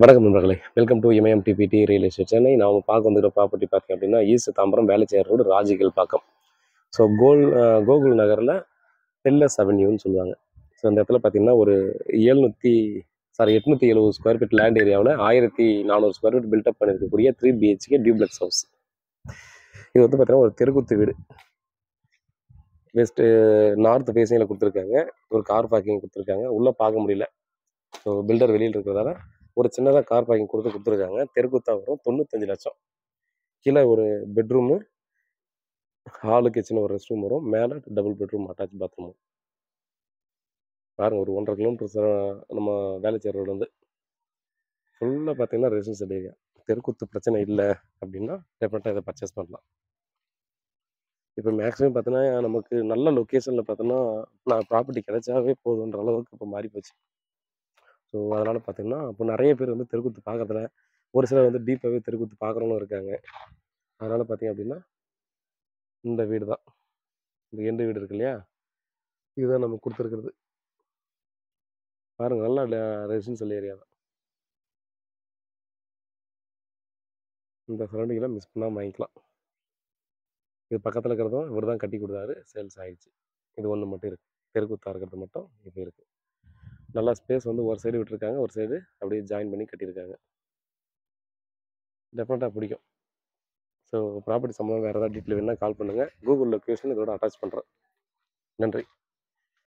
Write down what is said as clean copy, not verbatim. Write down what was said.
வணக்கம் நண்பர்களே, welcome to எம்ஐஎம்டிபிடி ரியல் எஸ்டேட் சென்னை. நாம் பார்க்க வந்துருக்க ப்ராப்பர்ட்டி பார்த்தீங்க அப்படின்னா east Tambaram Velachery road Rajakilpakkam. So Gokul நகரில் டெல்லஸ் அவென்யூன்னு சொல்லுவாங்க. ஸோ அந்த இடத்துல பார்த்தீங்கன்னா ஒரு 870 ஸ்கொயர் ஃபீட் லேண்ட் ஏரியாவில் 1400 ஸ்கொயர் ஃபீட் பில்டப் பண்ணியிருக்கக்கூடிய 3 BHK டியூப்ளெக்ஸ் ஹவுஸ். இது வந்து பார்த்தீங்கன்னா ஒரு தெருக்குத்து வீடு. நார்த் ஃபேஸிங்கில் கொடுத்துருக்காங்க. ஒரு கார் பார்க்கிங் கொடுத்துருக்காங்க. உள்ளே பார்க்க முடியல. ஸோ பில்டர் வெளியில் இருக்கிறதால ஒரு சின்னதாக கார் பார்க்கிங் கொடுத்துருக்காங்க. தெருக்குத்தா வரும். 95 லட்சம். கீழே ஒரு பெட்ரூமு, ஹாலு, கிச்சன், ஒரு ரெஸ்ட் ரூம் வரும். மேலே டபுள் பெட்ரூம் அட்டாச் பாத்ரூம். பாருங்கள், ஒரு 1.5 கிலோமீட்டர் நம்ம வேளச்சேரி ரோடு வந்து ஃபுல்லாக பார்த்தீங்கன்னா ரெசிடென்ஷியல் ஏரியா. தெருக்குத்து பிரச்சனை இல்லை அப்படின்னா டெஃபினட்டாக இதை பர்ச்சேஸ் பண்ணலாம். இப்போ மேக்ஸிமம் பார்த்தீங்கன்னா நமக்கு நல்ல லொக்கேஷனில் பார்த்தோன்னா ப்ராப்பர்ட்டி கிடைச்சாவே போதுன்ற அளவுக்கு இப்போ மாறி போச்சு. ஸோ அதனால் பார்த்தீங்கன்னா இப்போ நிறைய பேர் வந்து தெருக்குத்து பார்க்கறதில்ல. ஒரு சிலர் வந்து டீப்பாகவே தெருக்குத்து பார்க்குறவங்களும் இருக்காங்க. அதனால் பார்த்தீங்க அப்படின்னா இந்த வீடு தான், இந்த எண்டு வீடு இருக்கு இல்லையா, இதுதான் நம்ம கொடுத்துருக்குறது. பாருங்கள், நல்லா ரெசிடென்ஷியல் ஏரியா தான். இந்த சரௌண்டிங்கில் மிஸ் பண்ணாமல் வாங்கிக்கலாம். இது பக்கத்தில் இருக்கிறதும் இவர் தான் கட்டி கொடுத்தாரு, சேல்ஸ் ஆகிடுச்சு. இது ஒன்று மட்டும் இருக்குது, தெருக்குத்தாக இருக்கிறது மட்டும் இப்போ இருக்குது. நல்லா ஸ்பேஸ் வந்து ஒரு சைடு விட்டுருக்காங்க, ஒரு சைடு அப்படியே ஜாயின் பண்ணி கட்டியிருக்காங்க. டெஃபினட்டாக பிடிக்கும். ஸோ ப்ராப்பர்ட்டி சம்மந்தமாக வேறு ஏதாவது டீட்டெயில் வேணுன்னா கால் பண்ணுங்கள். கூகுள் லொக்கேஷன் இதோட அட்டாச் பண்ணுறேன். நன்றி.